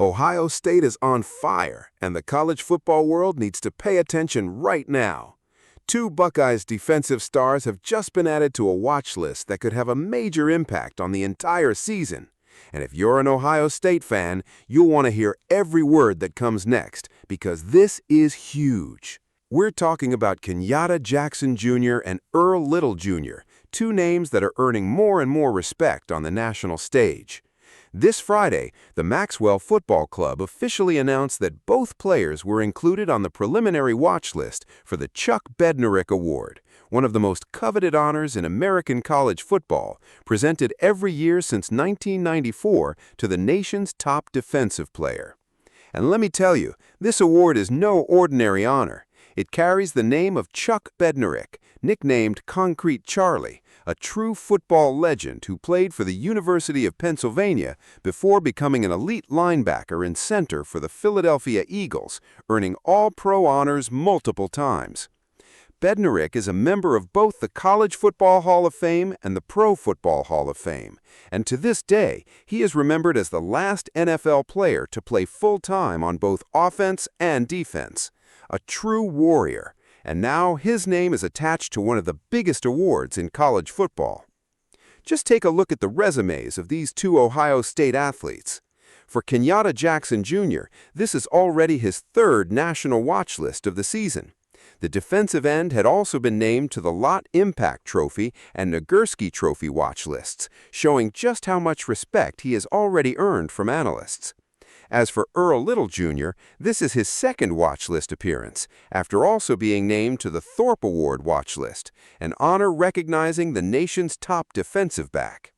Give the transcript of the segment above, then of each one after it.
Ohio State is on fire, and the college football world needs to pay attention right now. Two Buckeyes defensive stars have just been added to a watch list that could have a major impact on the entire season. And if you're an Ohio State fan, you'll want to hear every word that comes next, because this is huge. We're talking about Kenyatta Jackson Jr. and Earl Little Jr., two names that are earning more and more respect on the national stage. This Friday, the Maxwell Football Club officially announced that both players were included on the preliminary watch list for the Chuck Bednarik Award, one of the most coveted honors in American college football, presented every year since 1994 to the nation's top defensive player. And let me tell you, this award is no ordinary honor. It carries the name of Chuck Bednarik, nicknamed Concrete Charlie, a true football legend who played for the University of Pennsylvania before becoming an elite linebacker and center for the Philadelphia Eagles, earning All-Pro honors multiple times. Bednarik is a member of both the College Football Hall of Fame and the Pro Football Hall of Fame, and to this day, he is remembered as the last NFL player to play full-time on both offense and defense. A true warrior, and now his name is attached to one of the biggest awards in college football. Just take a look at the resumes of these two Ohio State athletes. For Kenyatta Jackson Jr., this is already his third national watch list of the season. The defensive end had also been named to the Lott Impact Trophy and Nagurski Trophy watch lists, showing just how much respect he has already earned from analysts. As for Earl Little Jr., this is his second watch list appearance, after also being named to the Thorpe Award watch list, an honor recognizing the nation's top defensive back.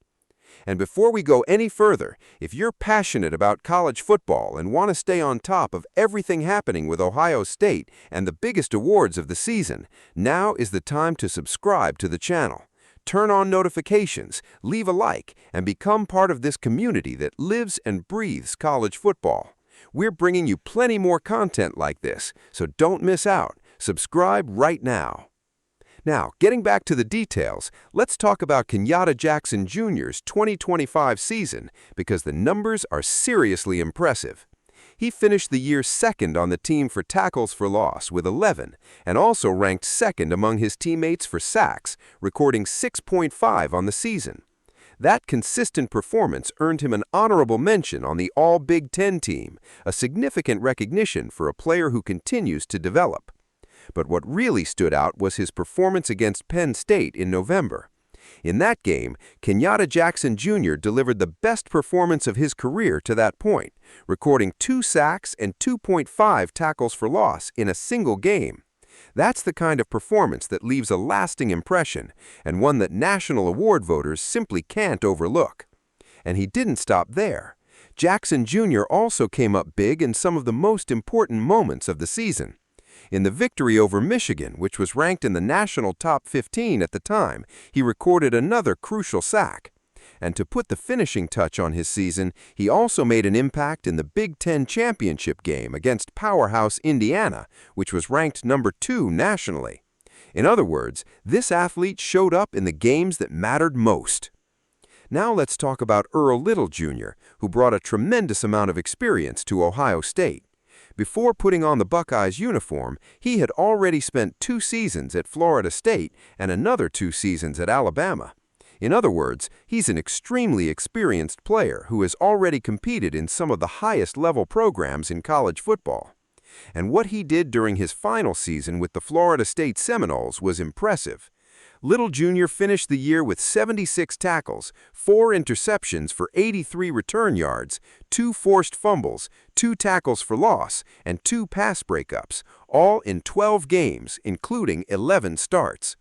And before we go any further, if you're passionate about college football and want to stay on top of everything happening with Ohio State and the biggest awards of the season, now is the time to subscribe to the channel. Turn on notifications, leave a like, and become part of this community that lives and breathes college football. We're bringing you plenty more content like this, so don't miss out. Subscribe right now. Now, getting back to the details, let's talk about Kenyatta Jackson Jr.'s 2025 season, because the numbers are seriously impressive. He finished the year second on the team for tackles for loss with 11, and also ranked second among his teammates for sacks, recording 6.5 on the season. That consistent performance earned him an honorable mention on the All-Big Ten team, a significant recognition for a player who continues to develop. But what really stood out was his performance against Penn State in November. In that game, Kenyatta Jackson Jr. delivered the best performance of his career to that point, recording 2 sacks and 2.5 tackles for loss in a single game. That's the kind of performance that leaves a lasting impression, and one that national award voters simply can't overlook. And he didn't stop there. Jackson Jr. also came up big in some of the most important moments of the season. In the victory over Michigan, which was ranked in the national top 15 at the time, he recorded another crucial sack. And to put the finishing touch on his season, he also made an impact in the Big Ten championship game against powerhouse Indiana, which was ranked number 2 nationally. In other words, this athlete showed up in the games that mattered most. Now let's talk about Earl Little Jr., who brought a tremendous amount of experience to Ohio State. Before putting on the Buckeyes uniform, he had already spent 2 seasons at Florida State and another 2 seasons at Alabama. In other words, he's an extremely experienced player who has already competed in some of the highest-level programs in college football. And what he did during his final season with the Florida State Seminoles was impressive. Little Jr. finished the year with 76 tackles, 4 interceptions for 83 return yards, 2 forced fumbles, 2 tackles for loss, and 2 pass breakups, all in 12 games, including 11 starts.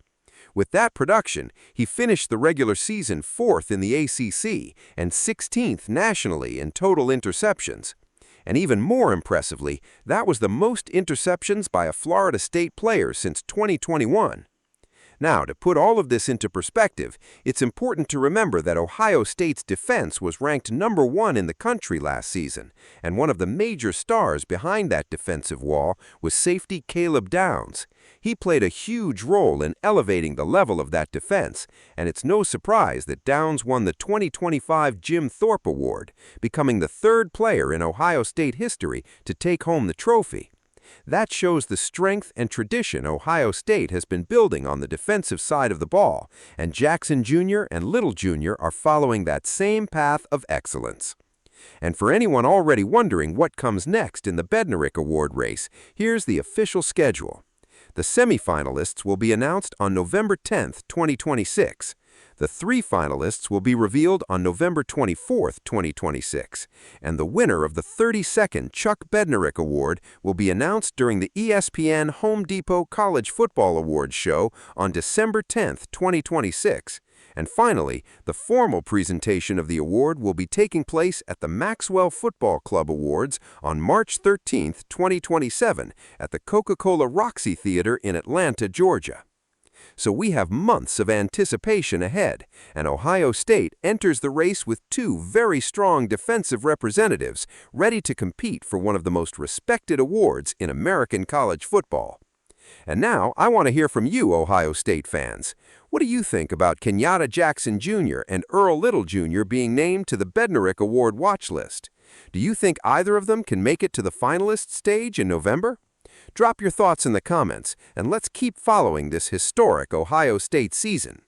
With that production, he finished the regular season 4th in the ACC and 16th nationally in total interceptions. And even more impressively, that was the most interceptions by a Florida State player since 2021. Now, to put all of this into perspective, it's important to remember that Ohio State's defense was ranked #1 in the country last season, and one of the major stars behind that defensive wall was safety Caleb Downs. He played a huge role in elevating the level of that defense, and it's no surprise that Downs won the 2025 Jim Thorpe Award, becoming the third player in Ohio State history to take home the trophy. That shows the strength and tradition Ohio State has been building on the defensive side of the ball, and Jackson Jr. and Little Jr. are following that same path of excellence. And for anyone already wondering what comes next in the Bednarik Award race, here's the official schedule. The semifinalists will be announced on November 10, 2026. The 3 finalists will be revealed on November 24, 2026, and the winner of the 32nd Chuck Bednarik Award will be announced during the ESPN Home Depot College Football Awards show on December 10, 2026. And finally, the formal presentation of the award will be taking place at the Maxwell Football Club Awards on March 13, 2027, at the Coca-Cola Roxy Theater in Atlanta, Georgia. So we have months of anticipation ahead, and Ohio State enters the race with 2 very strong defensive representatives ready to compete for one of the most respected awards in American college football. And now, I want to hear from you, Ohio State fans. What do you think about Kenyatta Jackson Jr. and Earl Little Jr. being named to the Bednarik Award watch list? Do you think either of them can make it to the finalist stage in November? Drop your thoughts in the comments, and let's keep following this historic Ohio State season.